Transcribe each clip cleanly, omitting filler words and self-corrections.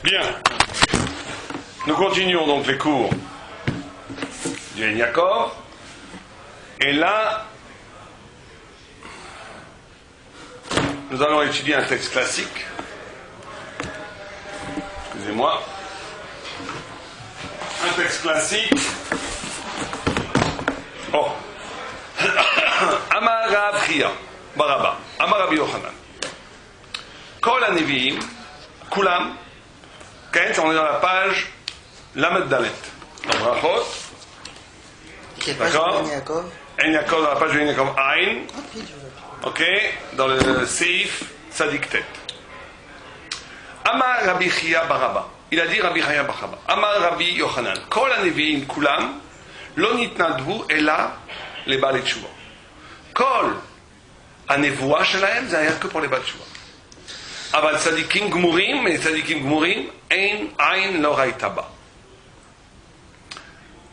Bien. Nous continuons donc les cours du Ein Yaakov. Et là, nous allons étudier un texte classique. Excusez-moi. Un texte classique. Oh. Amar Rav Chia Baraba. Amar Rabbi Yochanan. Kol HaNevi'im, Kulam. On est dans la page Lamed Dalet. Dans Brachot. D'accord. Ein Yaakov, dans la page de Ein Yaakov Ain. Ok. Dans le Seif Tzadik Tet. Amar Rabbi Chia Baraba. Il a dit Rabbi Chia Baraba. Amar Rabbi Yochanan. Kol HaNevi'im Kulam. Lo nitnadvu ela לבעלי תשובה. כל הנבואה שלהם זה היה רק pour les בעלי תשובה. אבל צדיקים גמורים, צדיקים גמורים, עין לא ראיתה בה.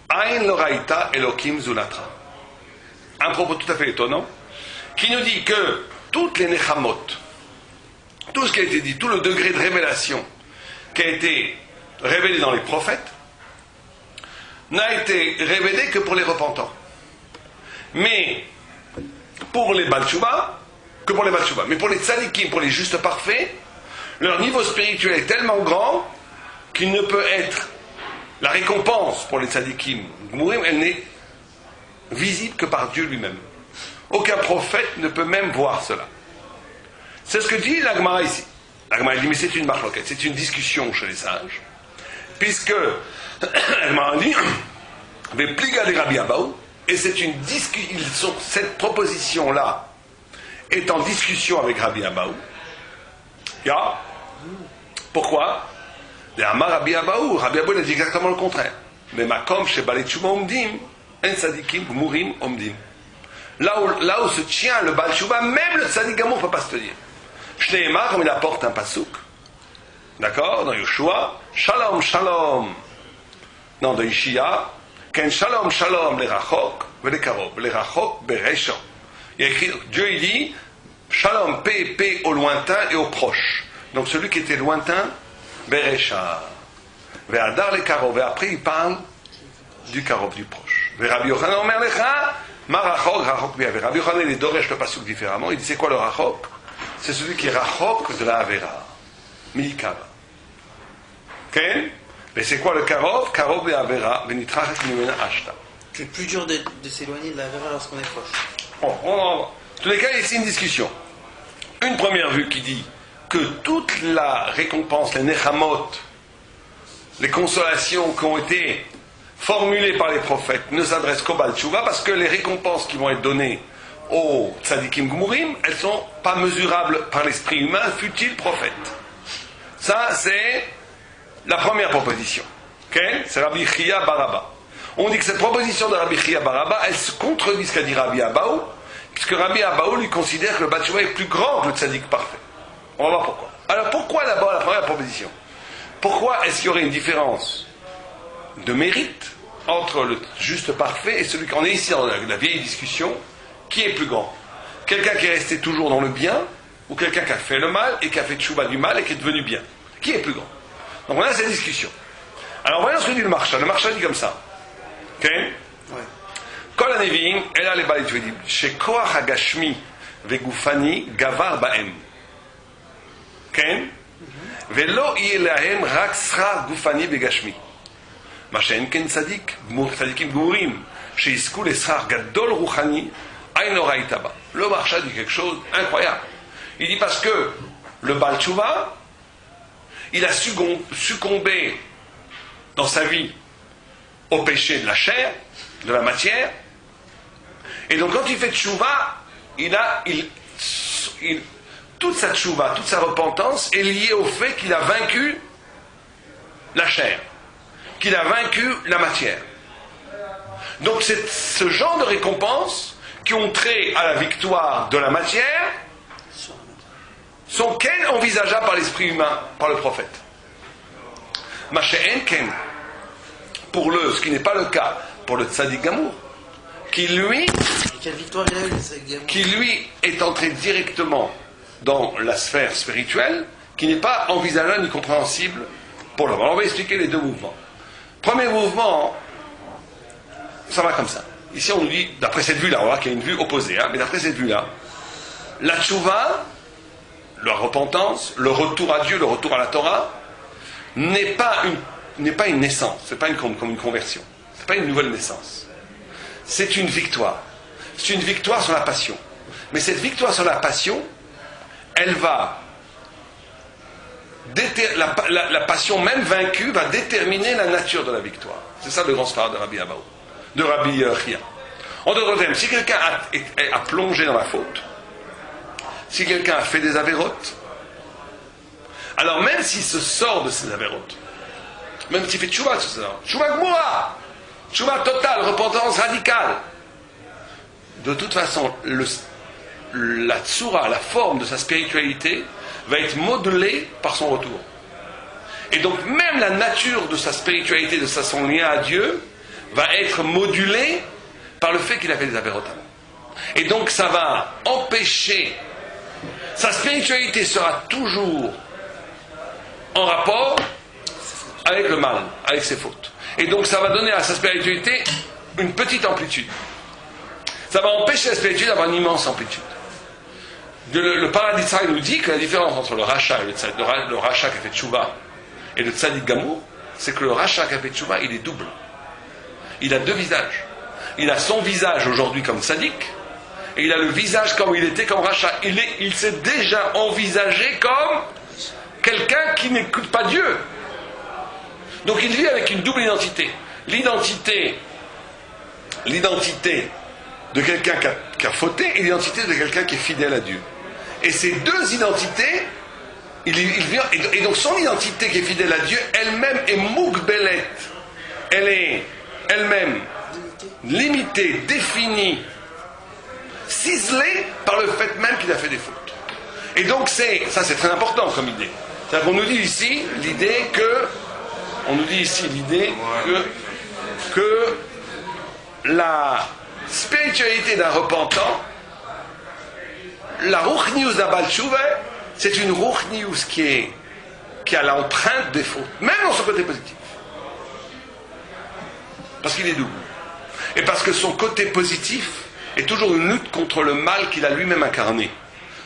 עין לא ראיתה אלוקים זולתך. Un propos tout à fait étonnant, qui nous dit que toutes les nechamot, tout ce qui a été dit, tout le degré de révélation qui a été révélé dans les prophètes, n'a été révélé que pour les repentants. Mais pour les Baal Tshuva, que pour les Baal Tshuva. Mais pour les tzadikim, pour les justes parfaits, leur niveau spirituel est tellement grand qu'il ne peut être la récompense pour les tzadikim gmourim, elle n'est visible que par Dieu lui-même. Aucun prophète ne peut même voir cela. C'est ce que dit la Gemara ici. La Gemara dit, mais c'est une marloquette, c'est une discussion chez les sages, puisque la Gemara dit, mais pliga de Rabbi Abaou. Et c'est une discussion, cette proposition-là est en discussion avec Rabbi Abaou. Ya. Pourquoi? Rabbi Abaou a dit exactement le contraire. Mais makom chez Balei Tshuva omdim, en tzadikim gmurim omdim. Là où se tient le Baal Tshuva, même le tzadik gamour ne peut pas se tenir. Shneimar, comme il apporte un pasuk, d'accord, dans Yoshua, shalom shalom, non, de Yishia, Ken shalom shalom les rachok les karov les rachok beresha. Il y a écrit, Dieu il dit shalom paix au lointain et au proche. Donc celui qui était lointain beresha. Ve'adar les karov. Et après il parle du karov, du proche. Rabbi Yochanan omer lecha ma rachok rachok bi'avera. Rabbi Yochanan il dorèche le pasuk différemment. Il dit c'est quoi le rachok? C'est celui qui est rachok de la avera. Milikava. Ok? Mais c'est quoi le karov? Karov et avera, venitrachet mimena ashta. C'est plus dur de s'éloigner de la avera lorsqu'on est proche. En tous les cas, ici une discussion. Une première vue qui dit que toute la récompense, les nechamot, les consolations qui ont été formulées par les prophètes ne s'adressent qu'au Baal Tshuva parce que les récompenses qui vont être données aux tzadikim gmurim, elles ne sont pas mesurables par l'esprit humain, fut-il prophète. Ça, c'est la première proposition, okay? C'est Rabbi Chia Baraba. On dit que cette proposition de Rabbi Chia Baraba, elle se contredit ce qu'a dit Rabbi Abaou, puisque Rabbi Abaou lui considère que le Baal Tshuva est plus grand que le tzaddik parfait. On va voir pourquoi. Alors pourquoi d'abord la première proposition? Pourquoi est-ce qu'il y aurait une différence de mérite entre le juste parfait et celui qu'on est ici dans la vieille discussion, qui est plus grand? Quelqu'un qui est resté toujours dans le bien, ou quelqu'un qui a fait le mal et qui a fait tchouba du mal et qui est devenu bien? Qui est plus grand? Donc on a cette discussion. Alors voyons ce que dit le Maharsha. Le Maharsha dit comme ça. Ok? Kol HaNevi'im, ela leba'alei teshuvah. Shekoach hagashmi vegufani gavar ba'em. כן? ולא יהיה להם רק שכר גופני וגשמי. מה שאין כן צדיקים גמורים, שיזכו לשכר גדול רוחני, עין לא ראית בה. Le Maharsha dit quelque chose incroyable. Il dit parce que le Baal Tshuva, il a succombé dans sa vie au péché de la chair, de la matière, et donc quand il fait tchouva, toute sa tchouva, toute sa repentance est liée au fait qu'il a vaincu la chair, qu'il a vaincu la matière. Donc c'est ce genre de récompenses qui ont trait à la victoire de la matière sont envisageables par l'esprit humain, par le prophète. Machéen pour ce qui n'est pas le cas pour le tzaddik gamour, qui lui est entré directement dans la sphère spirituelle, qui n'est pas envisageable ni compréhensible Pour le moment, on va expliquer les deux mouvements. Premier mouvement, ça va comme ça. Ici, on nous dit, d'après cette vue-là, on voit qu'il y a une vue opposée, mais d'après cette vue-là, la tchouva, la repentance, le retour à Dieu, le retour à la Torah, n'est pas une naissance, c'est pas comme une conversion, c'est pas une nouvelle naissance. C'est une victoire. C'est une victoire sur la passion. Mais cette victoire sur la passion, elle va la passion même vaincue va déterminer la nature de la victoire. C'est ça le grand sphare de Rabbi Abaou, de Rabbi Chia. En d'autres termes, si quelqu'un a plongé dans la faute, si quelqu'un a fait des avérotes, alors même s'il se sort de ces avérotes, même s'il fait tchouva, tchouva gmoura, tchouva totale, repentance radicale, de toute façon, la tsura, la forme de sa spiritualité, va être modelée par son retour. Et donc même la nature de sa spiritualité, de son lien à Dieu, va être modulée par le fait qu'il a fait des avérotes. Et donc ça va empêcher, sa spiritualité sera toujours en rapport avec le mal, avec ses fautes. Et donc ça va donner à sa spiritualité une petite amplitude. Ça va empêcher la spiritualité d'avoir une immense amplitude. Le paradis nous dit que la différence entre le rachat et le rachat qui a fait tchouva et le tzadik gamour, c'est que le rachat qui a fait tchouva, il est double. Il a deux visages. Il a son visage aujourd'hui comme tzadik, et il a le visage comme il était comme rachat. Il s'est déjà envisagé comme quelqu'un qui n'écoute pas Dieu. Donc il vit avec une double identité. L'identité de quelqu'un qui a fauté et l'identité de quelqu'un qui est fidèle à Dieu. Et ces deux identités, et donc son identité qui est fidèle à Dieu, elle-même est moukbelet. Elle est elle-même limitée, définie, ciselée par le fait même qu'il a fait des fautes. Et donc c'est très important comme idée. C'est-à-dire qu'on nous dit ici l'idée que la spiritualité d'un repentant, la Ruchnius d'un Baal Teshuvah, c'est une Ruchnius qui a l'empreinte des fautes, même dans son côté positif. Parce qu'il est double. Et parce que son côté positif est toujours une lutte contre le mal qu'il a lui-même incarné.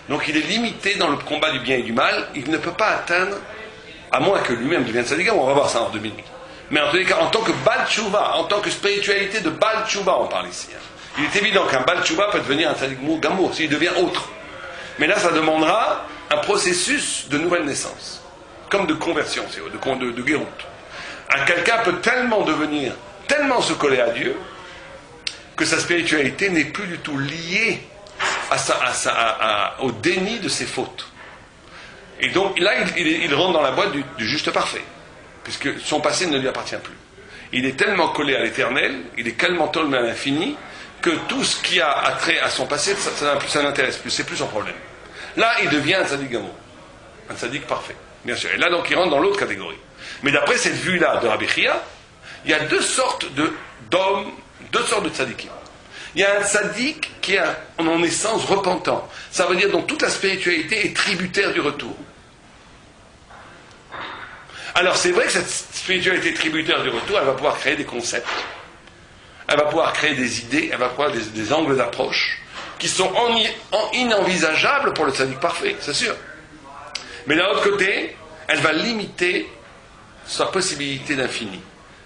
Donc il est limité dans le combat du bien et du mal, il ne peut pas atteindre, à moins que lui-même devienne Tzaddik, on va voir ça en 2 minutes. Mais en tous les cas, en tant que Baal Teshuvah, en tant que spiritualité de Baal Teshuvah, on parle ici. Il est évident qu'un Baal Teshuvah peut devenir un Tzaddik Gamour s'il devient autre. Mais là, ça demandera un processus de nouvelle naissance, comme de conversion, de guéroute. Quelqu'un peut tellement se coller à Dieu, que sa spiritualité n'est plus du tout liée au déni de ses fautes. Et donc là, il rentre dans la boîte du juste parfait, puisque son passé ne lui appartient plus. Il est tellement collé à l'éternel, il est tellement tombé à l'infini, que tout ce qui a attrait à son passé, ça n'intéresse plus, c'est plus son problème. Là, il devient un tzaddik gamour, un tzaddik parfait, bien sûr. Et là, donc, il rentre dans l'autre catégorie. Mais d'après cette vue-là de Rabbi Chia, il y a deux sortes d'hommes, deux sortes de tzaddikim. Il y a un tzaddik qui est en essence repentant. Ça veut dire donc toute la spiritualité est tributaire du retour. Alors c'est vrai que cette spiritualité tributaire du retour, elle va pouvoir créer des concepts, elle va pouvoir créer des idées, elle va pouvoir des angles d'approche qui sont inenvisageables pour le tzaddik parfait, c'est sûr. Mais d'un autre côté, elle va limiter sa possibilité d'infini.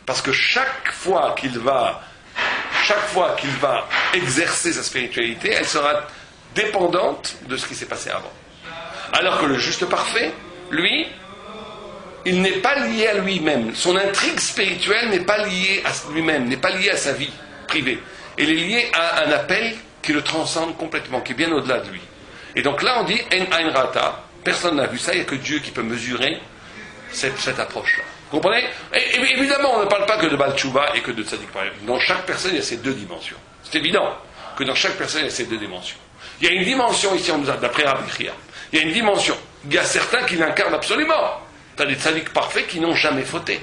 Parce que chaque fois qu'il va exercer sa spiritualité, elle sera dépendante de ce qui s'est passé avant. Alors que le juste parfait, lui, il n'est pas lié à lui-même. Son intrigue spirituelle n'est pas liée à lui-même, n'est pas liée à sa vie privée. Elle est liée à un appel qui le transcende complètement, qui est bien au-delà de lui. Et donc là, on dit En Ein Rata, personne n'a vu ça, il n'y a que Dieu qui peut mesurer cette approche-là. Vous comprenez? Et évidemment, on ne parle pas que de Baal Teshuvah et que de Tzaddik. Dans chaque personne, il y a ces deux dimensions. C'est évident que dans chaque personne, il y a ces deux dimensions. Il y a une dimension ici, d'après Rabbi Chia, il y a une dimension. Il y a certains qui l'incarnent absolument. Tu as des tzaddiks parfaits qui n'ont jamais fauté.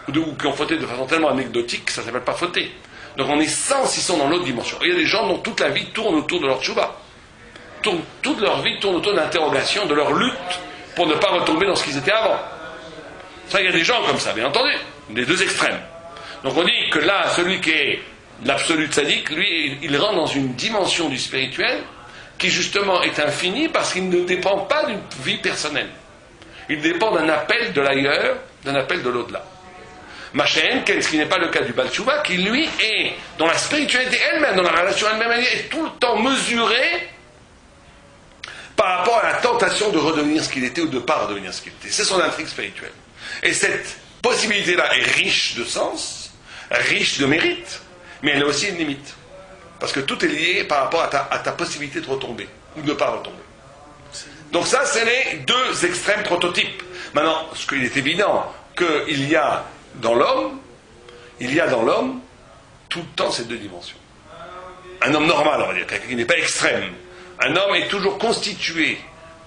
Ou qui ont fauté de façon tellement anecdotique que ça ne s'appelle pas fauter. Donc on est sens, ils sont dans l'autre dimension. Et il y a des gens dont toute la vie tourne autour de leur teshuvah. Toute leur vie tourne autour de l'interrogation, de leur lutte pour ne pas retomber dans ce qu'ils étaient avant. Ça, il y a des gens comme ça, bien entendu, des deux extrêmes. Donc on dit que là, celui qui est l'absolu tzaddik, lui, il rentre dans une dimension du spirituel qui justement est infinie parce qu'il ne dépend pas d'une vie personnelle. Il dépend d'un appel de l'ailleurs, d'un appel de l'au-delà. Machéen, ce qui n'est pas le cas du Baal Tshuva, qui lui est dans la spiritualité elle-même, dans la relation elle-même, elle est tout le temps mesurée par rapport à la tentation de redevenir ce qu'il était ou de ne pas redevenir ce qu'il était. C'est son intrigue spirituelle. Et cette possibilité-là est riche de sens, riche de mérite, mais elle a aussi une limite. Parce que tout est lié par rapport à ta possibilité de retomber, ou de ne pas retomber. Donc ça, c'est les deux extrêmes prototypes. Maintenant, ce qu'il est évident qu'il y a dans l'homme, tout le temps ces deux dimensions. Un homme normal, on va dire, quelqu'un qui n'est pas extrême. Un homme est toujours constitué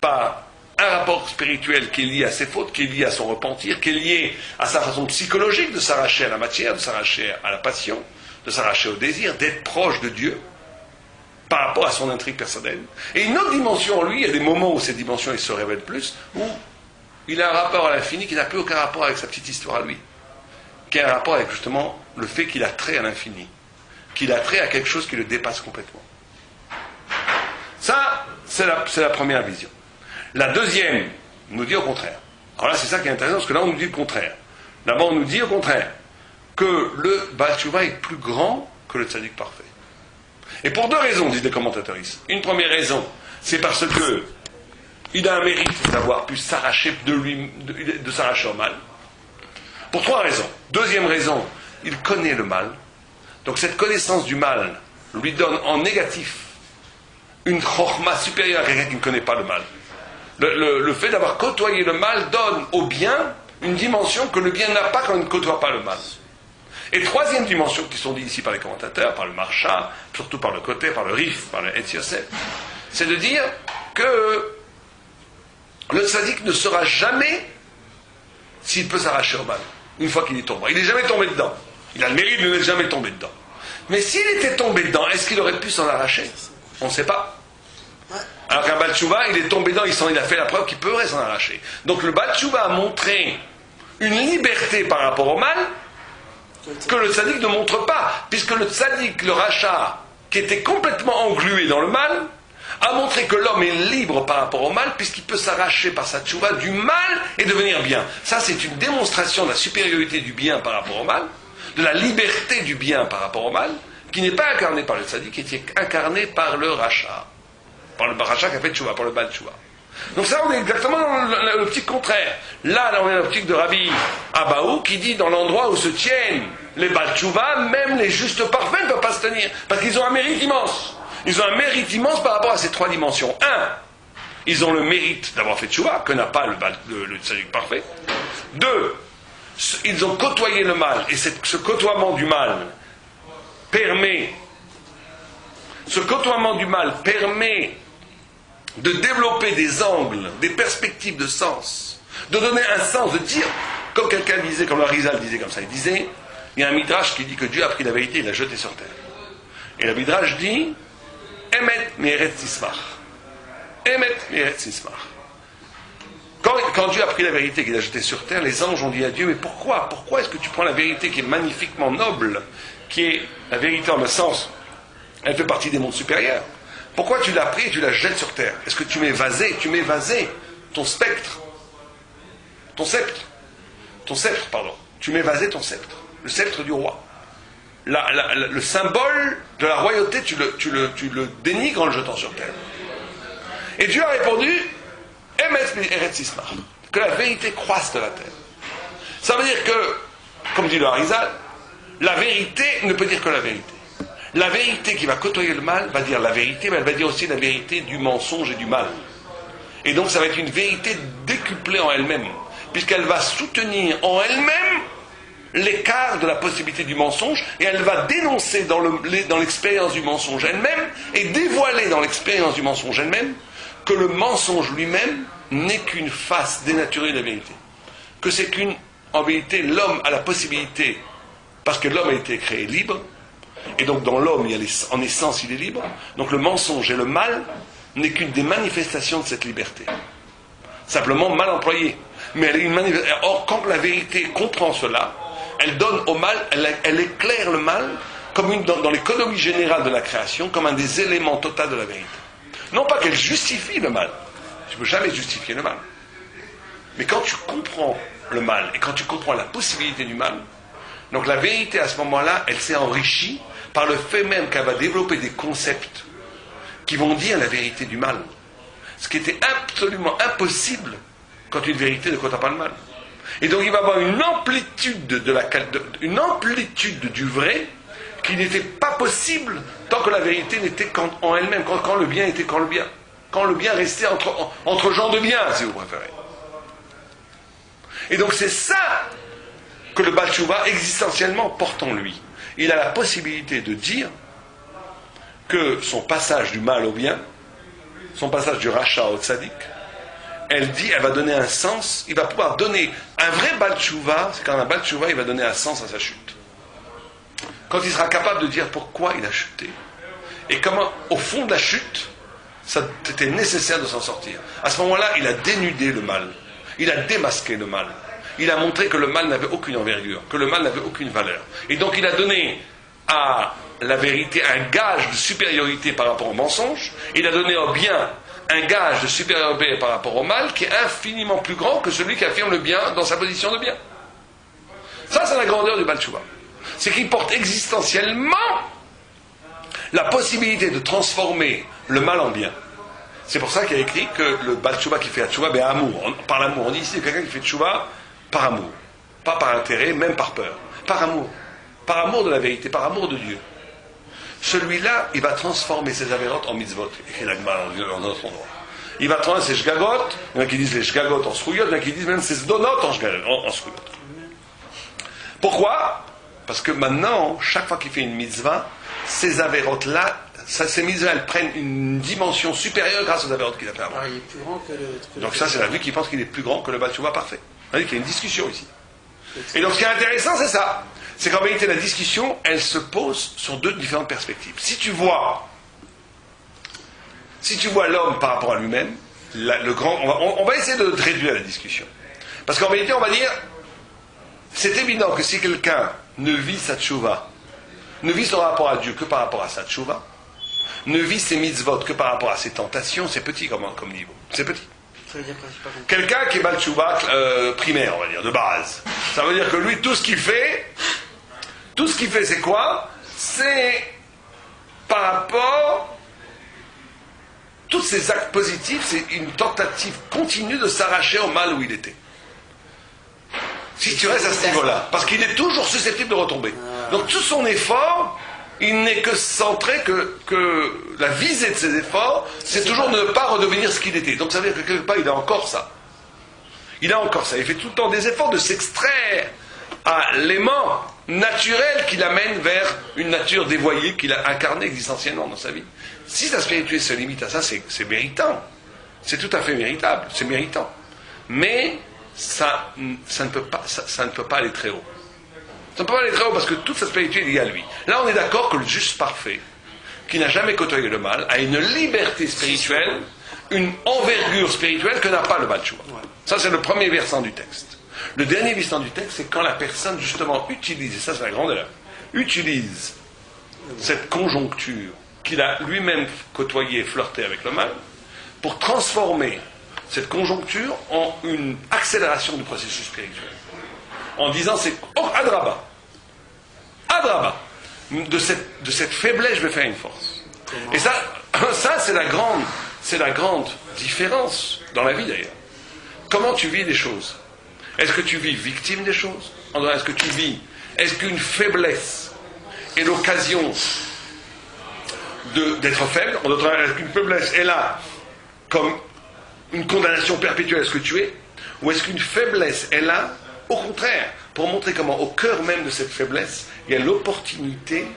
par un rapport spirituel qui est lié à ses fautes, qui est lié à son repentir, qui est lié à sa façon psychologique de s'arracher à la matière, de s'arracher à la passion, de s'arracher au désir, d'être proche de Dieu par rapport à son intrigue personnelle. Et une autre dimension en lui, il y a des moments où cette dimension il se révèle plus, où il a un rapport à l'infini qui n'a plus aucun rapport avec sa petite histoire à lui, qui a un rapport avec justement le fait qu'il a trait à l'infini, qu'il a trait à quelque chose qui le dépasse complètement. Ça, c'est la première vision. La deuxième nous dit au contraire. Alors là, c'est ça qui est intéressant, parce que là, on nous dit le contraire. Là-bas, on nous dit au contraire que le Baal Tshuva est plus grand que le tzaddik parfait. Et pour deux raisons, disent les commentateurs ici. Une première raison, c'est parce que il a un mérite d'avoir pu s'arracher de s'arracher au mal. Pour trois raisons. Deuxième raison, il connaît le mal. Donc cette connaissance du mal lui donne en négatif une chokhma supérieure à quelqu'un qui ne connaît pas le mal. Le fait d'avoir côtoyé le mal donne au bien une dimension que le bien n'a pas quand il ne côtoie pas le mal. Et troisième dimension qui sont dites ici par les commentateurs, par le Marsha, surtout par le côté, par le Rif, par le Etz Yosef, c'est de dire que le tzaddik ne saura jamais s'il peut s'arracher au mal, une fois qu'il est tombé. Il n'est jamais tombé dedans. Il a le mérite de n'être jamais tombé dedans. Mais s'il était tombé dedans, est-ce qu'il aurait pu s'en arracher? On ne sait pas. Alors qu'un Baal Tshuva, il est tombé dedans, il a fait la preuve qu'il pourrait s'en arracher. Donc le Baal Tshuva a montré une liberté par rapport au mal que le tzaddik ne montre pas, puisque le tzaddik, le rachat, qui était complètement englué dans le mal, a montré que l'homme est libre par rapport au mal, puisqu'il peut s'arracher par sa tchouva du mal et devenir bien. Ça, c'est une démonstration de la supériorité du bien par rapport au mal, de la liberté du bien par rapport au mal, qui n'est pas incarnée par le tzaddik, qui est incarnée par le rachat. Par le rachat qui a fait tchouva, par le Baal Tshuva. Donc ça, on est exactement dans l'optique contraire. Là, on est dans l'optique de Rabbi Abaou, qui dit dans l'endroit où se tiennent les Baal Tshuva, même les justes parfaits ne peuvent pas se tenir, parce qu'ils ont un mérite immense. Ils ont un mérite immense par rapport à ces trois dimensions. Un, ils ont le mérite d'avoir fait tchouva, que n'a pas le tzaddik parfait. Deux, ils ont côtoyé le mal, et ce côtoiement du mal permet de développer des angles, des perspectives de sens, de donner un sens, de dire, comme quelqu'un disait, comme le Harizal disait comme ça, il disait, il y a un midrash qui dit que Dieu a pris la vérité et l'a jeté sur terre. Et le midrash dit, Emet me'eretz tismach. Emet me'eretz tismach. Quand Dieu a pris la vérité et qu'il l'a jetée sur terre, les anges ont dit à Dieu, mais pourquoi est-ce que tu prends la vérité qui est magnifiquement noble, qui est la vérité en le sens, elle fait partie des mondes supérieurs. Pourquoi tu l'as pris et tu la jettes sur terre? Est-ce que tu m'es vasé ton sceptre? Tu m'es vasé ton sceptre. Le sceptre du roi. Le symbole de la royauté, tu le dénigres en le jetant sur terre. Et Dieu a répondu, que la vérité croisse de la terre. Ça veut dire que, comme dit le Harizal, la vérité ne peut dire que la vérité. La vérité qui va côtoyer le mal va dire la vérité, mais elle va dire aussi la vérité du mensonge et du mal. Et donc ça va être une vérité décuplée en elle-même, puisqu'elle va soutenir en elle-même l'écart de la possibilité du mensonge, et elle va dénoncer dans l'expérience du mensonge elle-même, et dévoiler dans l'expérience du mensonge elle-même, que le mensonge lui-même n'est qu'une face dénaturée de la vérité. Que c'est en vérité, l'homme a la possibilité, parce que l'homme a été créé libre, et donc dans l'homme, en essence, il est libre. Donc le mensonge et le mal n'est qu'une des manifestations de cette liberté. Simplement mal employée. Mais elle est une manifestation. Or, quand la vérité comprend cela, elle donne au mal, elle éclaire le mal comme dans l'économie générale de la création, comme un des éléments totaux de la vérité. Non pas qu'elle justifie le mal. Tu ne peux jamais justifier le mal. Mais quand tu comprends le mal et quand tu comprends la possibilité du mal, donc la vérité à ce moment-là, elle s'est enrichie par le fait même qu'elle va développer des concepts qui vont dire la vérité du mal. Ce qui était absolument impossible quand une vérité ne contient pas le mal. Et donc il va y avoir une amplitude une amplitude du vrai qui n'était pas possible tant que la vérité n'était qu'en elle-même, quand le bien était quand le bien. Quand le bien restait entre gens de bien, si vous préférez. Et donc c'est ça que le Baal Teshuva existentiellement porte en lui. Il a la possibilité de dire que son passage du mal au bien, son passage du Racha au Tzadik, elle va donner un sens, il va pouvoir donner un vrai Baal Teshuva, c'est quand un Baal Teshuva, il va donner un sens à sa chute. Quand il sera capable de dire pourquoi il a chuté, et comment, au fond de la chute, c'était nécessaire de s'en sortir. À ce moment-là, il a dénudé le mal, il a démasqué le mal, il a montré que le mal n'avait aucune envergure, que le mal n'avait aucune valeur. Et donc il a donné à la vérité un gage de supériorité par rapport au mensonge, il a donné au bien un gage de supériorité par rapport au mal qui est infiniment plus grand que celui qui affirme le bien dans sa position de bien. Ça, c'est la grandeur du Baal Teshuva. C'est qu'il porte existentiellement la possibilité de transformer le mal en bien. C'est pour ça qu'il y a écrit que le Baal Teshuva qui fait la Teshuva, amour, par l'amour. On dit ici quelqu'un qui fait Teshuva par amour. Pas par intérêt, même par peur. Par amour. Par amour de la vérité, par amour de Dieu. Celui-là, il va transformer ses avérotes en mitzvot. Écrit la Gemara en notre endroit. Il va transformer ses shgagot, il y en a qui disent les shgagot en srouyot, il y en a qui disent même ses donot en srouyot. Pourquoi ? Parce que maintenant, chaque fois qu'il fait une mitzvah, ces avérotes-là, ces mitzvahs, elles prennent une dimension supérieure grâce aux avérotes qu'il a fait avant. Alors, il est plus grand que le... Donc ça, c'est la vue qui pense qu'il est plus grand que le Baal Teshuva parfait. Vous voyez qu'il y a une discussion ici. Et donc ce qui est intéressant, c'est ça. C'est qu'en réalité, la discussion, elle se pose sur deux différentes perspectives. Si tu vois l'homme par rapport à lui-même, on va essayer de réduire la discussion. Parce qu'en réalité, on va dire, c'est évident que si quelqu'un ne vit sa tchouva, ne vit son rapport à Dieu que par rapport à sa tchouva, ne vit ses mitzvot que par rapport à ses tentations, c'est petit comme niveau. C'est petit. Ça veut dire quoi, c'est pas compris. Quelqu'un qui est Baal Teshuva primaire, on va dire, de base. Ça veut dire que lui, tout ce qu'il fait, c'est quoi ? C'est par rapport... Tous ces actes positifs, c'est une tentative continue de s'arracher au mal où il était. Si tu restes à ce niveau-là. Parce qu'il est toujours susceptible de retomber. Donc tout son effort, il n'est que centré que la visée de ses efforts, c'est toujours ne pas redevenir ce qu'il était. Donc ça veut dire que quelque part, il a encore ça. Il fait tout le temps des efforts de s'extraire à l'aimant naturel qui l'amène vers une nature dévoyée qu'il a incarnée existentiellement dans sa vie. Si sa spiritualité se limite à ça, c'est méritant. C'est tout à fait méritable, c'est méritant. Mais ça ne peut pas aller très haut. Ça ne peut pas aller très haut parce que toute sa spiritualité est liée à lui. Là, on est d'accord que le juste parfait, qui n'a jamais côtoyé le mal, a une liberté spirituelle, une envergure spirituelle que n'a pas le Baal Teshuva. Ça, c'est le premier versant du texte. Le dernier versant du texte, c'est quand la personne, justement, utilise, et ça, c'est la grandeur, utilise cette conjoncture qu'il a lui-même côtoyé et flirté avec le mal, pour transformer cette conjoncture en une accélération du processus spirituel. En disant, c'est Adraba, de cette faiblesse, je vais faire une force. Et ça c'est la grande différence dans la vie d'ailleurs. Comment tu vis les choses ? Est-ce que tu vis victime des choses ? Est-ce qu'une faiblesse est l'occasion d'être faible ? Est-ce qu'une faiblesse est là comme une condamnation perpétuelle à ce que tu es ? Ou est-ce qu'une faiblesse est là, au contraire, pour montrer comment au cœur même de cette faiblesse, il y a l'opportunité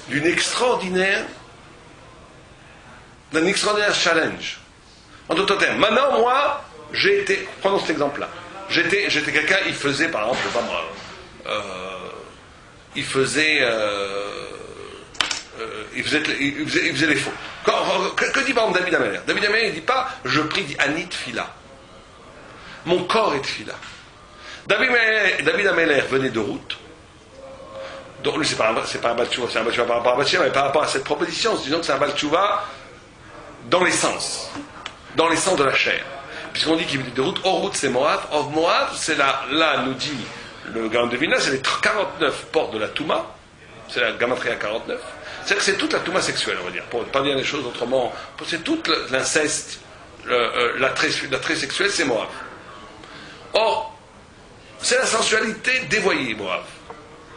d'un extraordinaire challenge. En d'autres termes, maintenant, moi, prenons cet exemple-là. J'étais quelqu'un, il faisait, par exemple, je sais pas moi, il faisait les faux. Que dit par exemple David Ameller ? David Ameller, il ne dit pas « je prie Anit Fila ». Mon corps est tefila. David Ameler venait de route. Donc lui, c'est pas un Baal Tshuva, c'est un Baal Tshuva par rapport à Bathsheba, mais par rapport à cette proposition, disons que c'est un Baal Tshuva dans l'essence de la chair. Puisqu'on dit qu'il venait de route, hors route c'est Moab, hors Moab, c'est là, nous dit le Gaon de Vilna, c'est les 49 portes de la Touma, c'est la Gamatria 49, c'est-à-dire que c'est toute la Touma sexuelle, on va dire, pour ne pas dire les choses autrement, c'est tout l'inceste, l'attrait sexuel, c'est Moab. Or, c'est la sensualité dévoyée, Moab.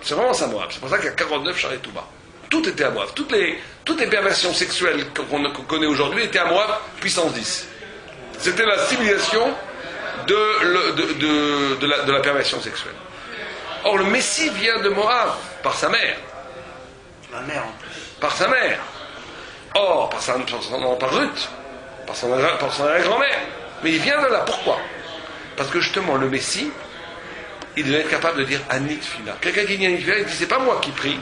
C'est vraiment ça, Moab. C'est pour ça qu'il y a 49 chars et Touma. Tout était à Moab. Toutes les perversions sexuelles qu'on connaît aujourd'hui étaient à Moab, puissance 10. C'était la civilisation de la perversion sexuelle. Or, le Messie vient de Moab, par sa mère. La mère en plus. Par sa mère. Or, par Ruth. Par son arrière-grand-mère. Mais il vient de là. Pourquoi? Parce que justement, le Messie, il devait être capable de dire Anit Fila. Quelqu'un qui dit Anit Fila, il dit c'est pas moi qui prie.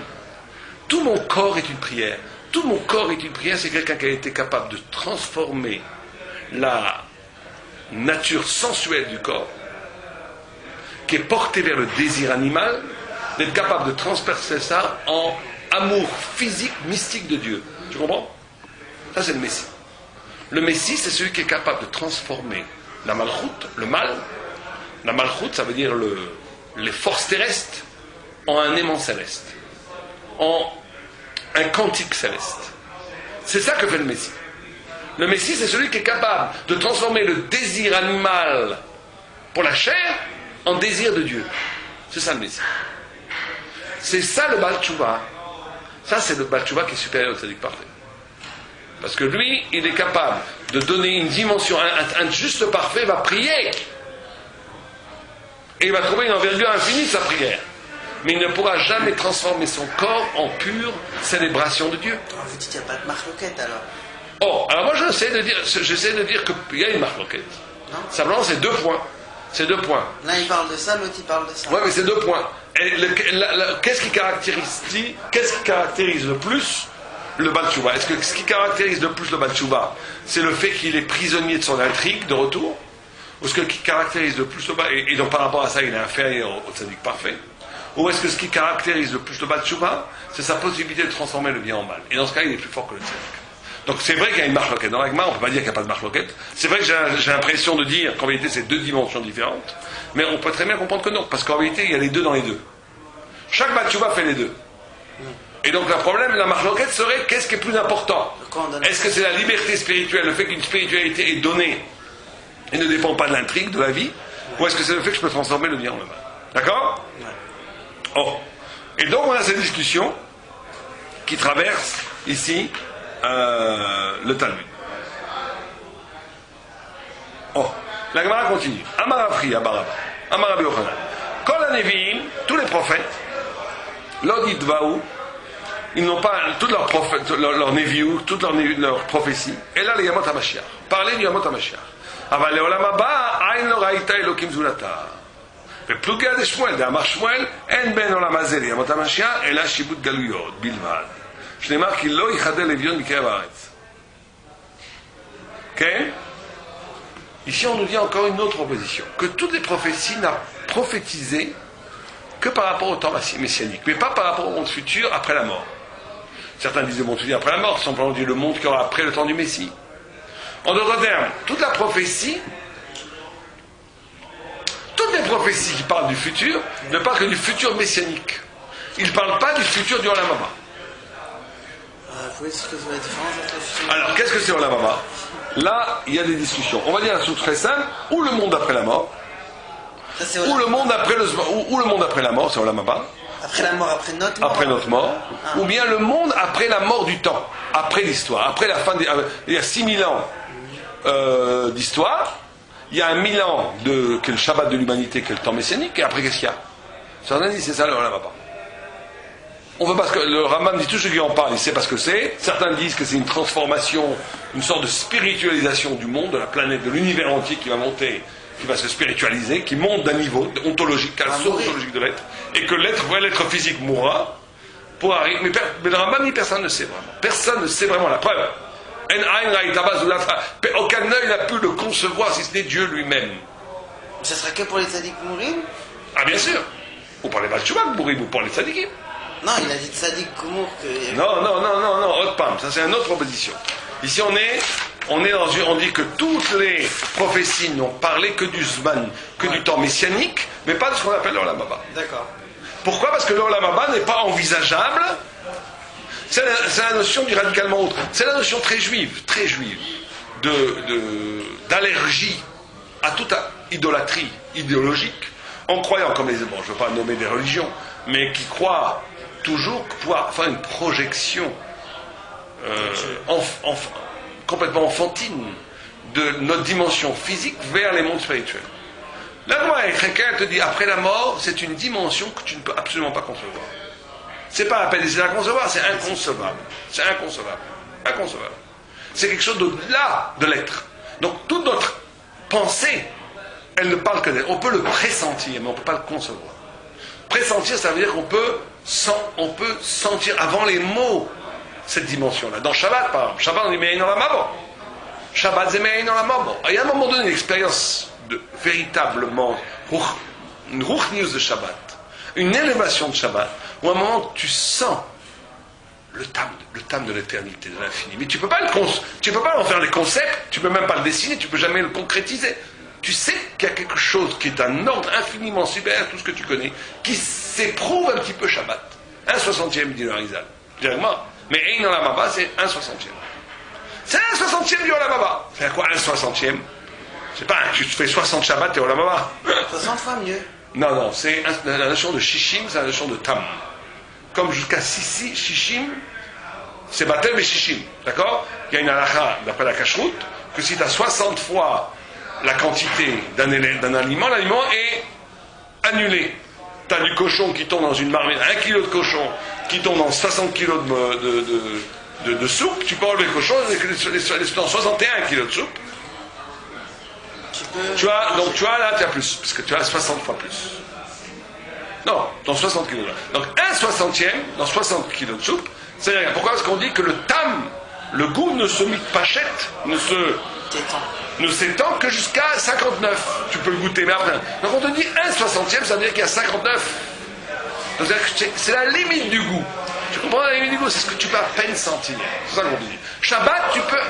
Tout mon corps est une prière. Tout mon corps est une prière, c'est quelqu'un qui a été capable de transformer la nature sensuelle du corps, qui est portée vers le désir animal, d'être capable de transpercer ça en amour physique, mystique de Dieu. Tu comprends? Ça, c'est le Messie. Le Messie, c'est celui qui est capable de transformer la malchoute, le mal. La malchoute, ça veut dire les forces terrestres, en un aimant céleste, en un cantique céleste. C'est ça que fait le Messie. Le Messie, c'est celui qui est capable de transformer le désir animal pour la chair en désir de Dieu. C'est ça le Messie. C'est ça le Baal Tshuva. Ça, c'est le Baal Tshuva qui est supérieur au tzaddik parfait. Parce que lui, il est capable de donner une dimension. Un juste parfait va prier. Et il va trouver une envergure infinie de sa prière. Mais il ne pourra jamais transformer son corps en pure célébration de Dieu. Vous dites qu'il n'y a pas de marloquette alors? Oh, alors moi j'essaie de dire qu'il y a une marloquette. Simplement, c'est deux points. C'est deux points. L'un il parle de ça, l'autre il parle de ça. Oui, mais c'est deux points. Et qu'est-ce qui caractérise le plus le Baal Tshuva? Est-ce que ce qui caractérise le plus le Baal Tshuva, c'est le fait qu'il est prisonnier de son intrigue de retour? Ou est-ce que ce qui caractérise le plus le Baal, et donc par rapport à ça il est inférieur au tzaddik parfait? Ou est-ce que ce qui caractérise le plus le Baal Tshuva, c'est sa possibilité de transformer le bien en mal? Et dans ce cas, il est plus fort que le tzaddik. Donc c'est vrai qu'il y a une marloquette. Dans l'Agma, on ne peut pas dire qu'il n'y a pas de marloquette. C'est vrai que j'ai l'impression de dire qu'en vérité, c'est deux dimensions différentes. Mais on peut très bien comprendre que non. Parce qu'en vérité, il y a les deux dans les deux. Chaque Baal Tshuva fait les deux. Et donc le problème de la marloquette serait qu'est-ce qui est plus important? Est-ce que c'est la liberté spirituelle, le fait qu'une spiritualité est donnée et ne dépend pas de l'intrigue, de la vie? Ou est-ce que c'est le fait que je peux transformer le bien en le mal? D'accord? Oh. Et donc on a cette discussion qui traverse ici le Talmud. Oh, la Gemara continue. Amarafri, Abaraba, Amarabi Yochanan. Kol Haneviim, tous les prophètes, l'Odidvaou, ils n'ont pas toutes leurs prophètes, leur Neviou, toutes leurs prophéties. Et là, les Yamot HaMashiach. Parlez du Yamot HaMashiach. Aval le'olam haba, ayn lo raïta Elokim zulata. ופלוגי עד שמואל, דאמר שמואל, אין בין עולם הזה לימות המשיח, אלא שיבוט גלויות בלבד. שנאמר כי לא יחדל אביון מקרב הארץ. Ok? Ici, on nous dit encore une autre proposition, que toutes les prophéties n'a prophétisé que par rapport au temps messianique, mais pas par rapport au monde futur après la mort. Certains disent le monde futur après la mort, simplement dit le monde qui aura après le temps du Messie. En d'autres termes, toute la prophétie, toutes les prophéties qui parlent du futur ne parlent que du futur messianique. Ils ne parlent pas du futur du Olam Haba. Vous pouvez expliquer la différence entre le futur? Alors, qu'est-ce que c'est Olam Haba? Là, il y a des discussions. On va dire un truc très simple, ou le monde après la mort, Ça, ou le monde après la mort, c'est Olam Haba. Après la mort, après notre mort. Après notre mort, ou bien le monde après la mort du temps, après l'histoire, après la fin des... Il y a 6000 ans d'histoire, il y a 1000 ans qui est le Shabbat de l'humanité, qui est le temps messianique, et après qu'est-ce qu'il y a? Certains disent c'est ça le Olam Haba. On veut parce que le Rambam dit tout ce qui en parle, il sait pas ce que c'est. Certains disent que c'est une transformation, une sorte de spiritualisation du monde, de la planète, de l'univers entier qui va monter, qui va se spiritualiser, qui monte d'un niveau ontologique, à la source ontologique de l'être, et que l'être physique mourra pour arriver. Mais le Rambam dit personne ne sait vraiment. Personne ne sait vraiment la preuve. Aucun œil n'a pu le concevoir si ce n'est Dieu lui-même. Ça sera que pour les tzaddik mourim? Ah bien sûr. Ou pour les Balchouak mourim, ou pour les tzaddikim. Non, il a dit tzaddik Kumour que... Non, autre pam, ça c'est une autre proposition. Ici on dit que toutes les prophéties n'ont parlé que du Zman, que du temps messianique, mais pas de ce qu'on appelle l'Olam Haba. D'accord. Pourquoi? Parce que l'Olam Haba n'est pas envisageable. C'est la notion du radicalement autre. C'est la notion très juive, d'allergie à toute idolâtrie idéologique, en croyant, comme je ne veux pas nommer des religions, mais qui croient toujours pouvoir faire une projection complètement enfantine de notre dimension physique vers les mondes spirituels. La loi elle te dit, après la mort, c'est une dimension que tu ne peux absolument pas concevoir. C'est pas à peine d'essayer de la concevoir, c'est inconcevable. C'est inconcevable. Inconcevable. C'est quelque chose d'au-delà de l'être. Donc toute notre pensée, elle ne parle que d'être. On peut le pressentir, mais on ne peut pas le concevoir. Pressentir, ça veut dire qu'on peut sentir avant les mots cette dimension-là. Dans Shabbat, par exemple, Shabbat, on dit Me'ein Olam Haba. Shabbat, c'est Me'ein Olam Haba. Il y a un moment donné une expérience véritablement, une ruchnius de Shabbat, une élévation de Shabbat, où à un moment tu sens le tam de l'éternité, de l'infini. Mais tu peux pas en faire des concepts, tu peux même pas le dessiner, tu peux jamais le concrétiser. Tu sais qu'il y a quelque chose qui est un ordre infiniment supérieur à tout ce que tu connais, qui s'éprouve un petit peu Shabbat. 1/60e, dit le Harizal. Directement. Mais Ein Olam Haba, c'est 1/60e. C'est 1/60e du Olam Haba. C'est quoi 1/60e? C'est pas tu fais 60 Shabbat et Olam Haba. 60 fois mieux. Non, c'est la notion de Shishim, c'est la notion de Tam. Comme jusqu'à Shishim, c'est Batel et Shishim. D'accord? Il y a une halakha, d'après la Kashrut, que si tu as 60 fois la quantité d'un aliment, l'aliment est annulé. Tu as du cochon qui tombe dans une marmite, 1 kilo de cochon qui tombe dans 60 kilos de soupe, tu peux enlever le cochon et laisser dans 61 kilos de soupe. Donc tu as là, tu as plus, parce que tu as 60 fois plus. Non, dans 60 kilos. Donc 1/60e dans 60 kilos de soupe, c'est rien. Pourquoi? Parce qu'on dit que le tam, le goût ne se pachette, ne s'étend que jusqu'à 59. Tu peux le goûter, mais après. Donc on te dit 1/60e, ça veut dire qu'il y a 59. Donc c'est la limite du goût. Tu comprends la limite du goût? C'est ce que tu peux à peine sentir. C'est ça qu'on te dit. Shabbat, tu peux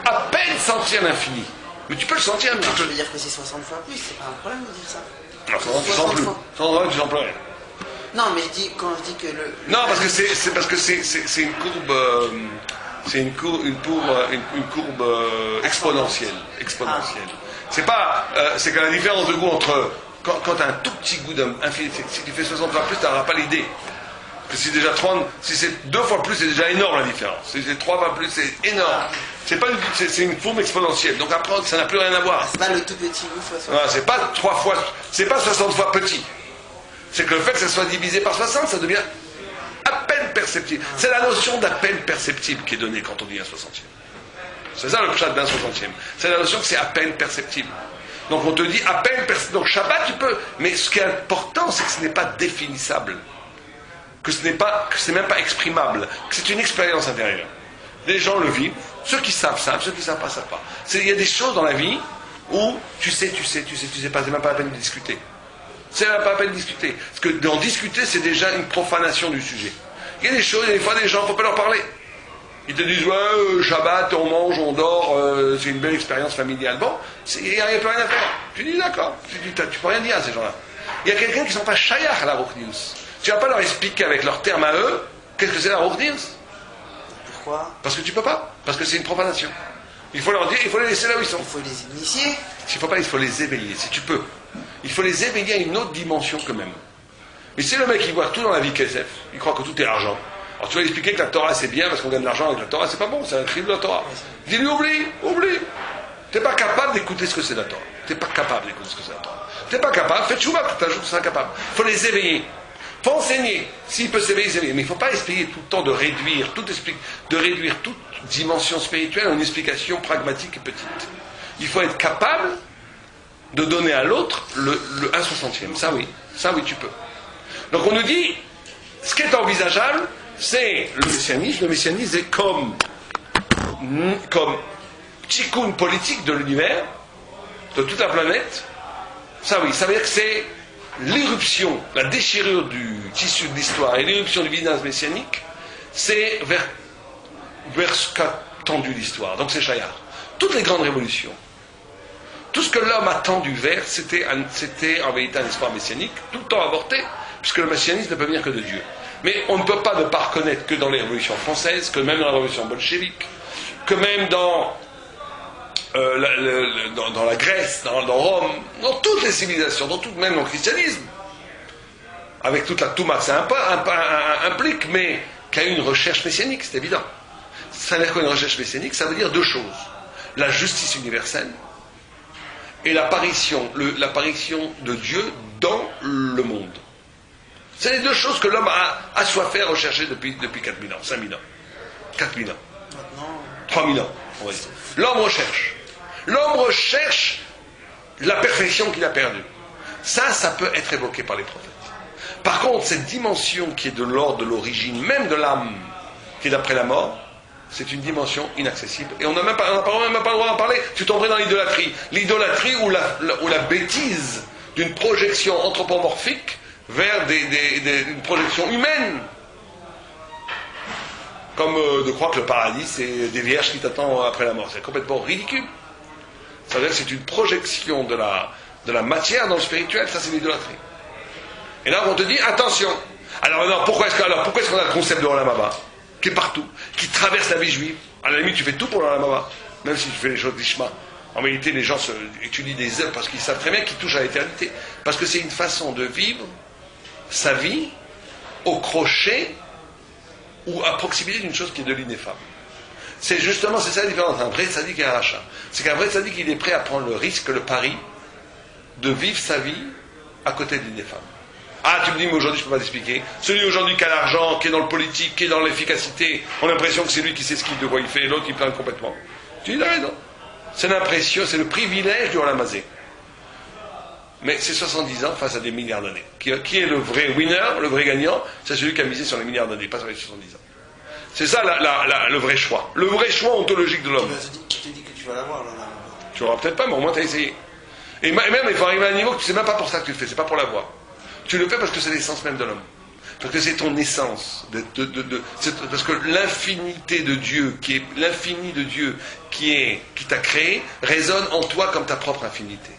à peine sentir l'infini. Mais tu peux le sentir. Non, je veux dire que c'est 60 fois plus, c'est pas un problème de dire ça. Alors, tu sens plus. Tu sens plus rien. Non, mais quand je dis que le... Non, parce que c'est une courbe... c'est une courbe exponentielle. C'est pas... c'est que la différence de goût entre... Quand tu as un tout petit goût d'infini, si tu fais 60 fois plus, tu n'auras pas l'idée. Parce que si c'est 2 fois plus, c'est déjà énorme la différence. Si c'est 3 fois plus, c'est énorme. C'est une courbe exponentielle. Donc après, ça n'a plus rien à voir. C'est pas le tout petit goût fois 60. Voilà, c'est pas 3 fois... C'est pas 60 fois petit. C'est que le fait que ça soit divisé par 60, ça devient à peine perceptible. C'est la notion d'à peine perceptible qui est donnée quand on dit 1/60e. C'est ça le pshat d'1/60e. C'est la notion que c'est à peine perceptible. Donc on te dit à peine perceptible. Donc Shabbat, tu peux. Mais ce qui est important, c'est que ce n'est pas définissable. Que c'est même pas exprimable. Que c'est une expérience intérieure. Les gens le vivent. Ceux qui savent, ceux qui ne savent pas. Il y a des choses dans la vie où tu sais pas, c'est même pas la peine de discuter. C'est même pas la peine de discuter. Parce que d'en discuter, c'est déjà une profanation du sujet. Il y a des choses, il y a des fois des gens, il ne faut pas leur parler. Ils te disent, ouais, Shabbat, on mange, on dort, c'est une belle expérience familiale. Bon, il n'y a plus rien à faire. Tu dis, d'accord. Tu peux rien dire à ces gens-là. Il y a quelqu'un qui ne sont pas shayach à la Ruchnius. Tu ne vas pas leur expliquer avec leurs termes à eux, qu'est-ce que c'est la Ruchnius. Pourquoi? Parce que tu peux pas. Parce que c'est une profanation. Il faut leur dire, il faut les laisser là où ils sont. Il faut les initier. S'il faut pas, il faut les éveiller, si tu peux. Il faut les éveiller à une autre dimension quand même. Mais si le mec il voit tout dans la vie KSF, il croit que tout est argent. Alors tu vas lui expliquer que la Torah c'est bien parce qu'on gagne de l'argent avec la Torah, c'est pas bon, c'est un crime de la Torah. Dis-lui oublie. T'es pas capable d'écouter ce que c'est la Torah. T'es pas capable d'écouter ce que c'est la Torah. T'es pas capable, fais tchouva, tu t'ajoutes, tu seras capable. Il faut les éveiller. Il faut enseigner. S'il peut s'éveiller, s'éveiller. Mais il ne faut pas expliquer tout le temps de réduire toute dimension spirituelle en une explication pragmatique et petite. Il faut être capable de donner à l'autre le 1/60e. Ça oui, tu peux. Donc on nous dit, ce qui est envisageable, c'est le messianisme. Le messianisme est comme tikkun politique de l'univers, de toute la planète, Ça oui, ça veut dire que c'est l'éruption, la déchirure du tissu de l'histoire et l'éruption du village messianique, c'est vers ce qu'a tendu l'histoire. Donc c'est Shayar. Toutes les grandes révolutions, tout ce que l'homme a tendu vers, c'était en vérité un espoir messianique, tout le temps avorté, puisque le messianisme ne peut venir que de Dieu. Mais on ne peut pas ne pas reconnaître que dans les révolutions françaises, que même dans la révolution bolchevique, que même dans la Grèce, dans Rome, dans toutes les civilisations, même dans le christianisme, avec toute la Touma que ça implique, mais qu'il y a eu une recherche messianique, c'est évident. Ça veut dire qu'une recherche messianique, ça veut dire deux choses. La justice universelle et l'apparition de Dieu dans le monde. C'est les deux choses que l'homme a assoiffé à rechercher depuis 4000 ans, 5000 ans, 4000 ans, maintenant 3000 ans, on va dire. L'homme recherche la perfection qu'il a perdue. Ça peut être évoqué par les prophètes. Par contre, cette dimension qui est de l'ordre de l'origine, même de l'âme, qui est d'après la mort, c'est une dimension inaccessible. Et on n'a même pas le droit d'en parler. Tu tomberais dans l'idolâtrie. L'idolâtrie ou la bêtise d'une projection anthropomorphique vers une projection humaine. Comme de croire que le paradis, c'est des vierges qui t'attendent après la mort. C'est complètement ridicule. Ça veut dire que c'est une projection de la matière dans le spirituel. Ça, c'est l'idolâtrie. Et là, on te dit, attention. Alors, pourquoi est-ce qu'on a le concept de Olam Haba, qui est partout, qui traverse la vie juive? À la limite, tu fais tout pour l'Olam Haba, même si tu fais les choses d'Ishma. En réalité, les gens étudient des œuvres parce qu'ils savent très bien qu'ils touchent à l'éternité. Parce que c'est une façon de vivre sa vie au crochet ou à proximité d'une chose qui est de l'ineffable. C'est ça la différence entre un vrai tzaddik et un rachat. C'est qu'un vrai tzaddik, il est prêt à prendre le risque, le pari, de vivre sa vie à côté de l'ineffable. Ah, tu me dis, mais aujourd'hui, je ne peux pas t'expliquer. Celui aujourd'hui qui a l'argent, qui est dans le politique, qui est dans l'efficacité, on a l'impression que c'est lui qui s'esquive de quoi il fait, et l'autre, il plane complètement. Tu dis, non. C'est l'impression, c'est le privilège du Olamazé. Mais c'est 70 ans face à des milliards d'années. Qui est le vrai winner, le vrai gagnant? C'est celui qui a misé sur les milliards d'années, pas sur les 70 ans. C'est ça le vrai choix. Le vrai choix ontologique de l'homme. Qui te dit que tu vas l'avoir, là? Tu l'auras peut-être pas, mais au moins tu as essayé. Et même, il faut arriver à un niveau que tu ne sais même pas pour ça que tu le fais, c'est pas pour l'avoir. Tu le fais parce que c'est l'essence même de l'homme. Parce que c'est ton essence. Parce que l'infinité de Dieu, l'infini de Dieu qui t'a créé, résonne en toi comme ta propre infinité.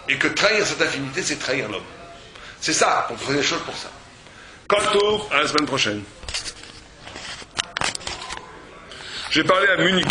Et que trahir cette infinité, c'est trahir l'homme. C'est ça, on fait des choses pour ça. Quant à la semaine prochaine. J'ai parlé à Munich.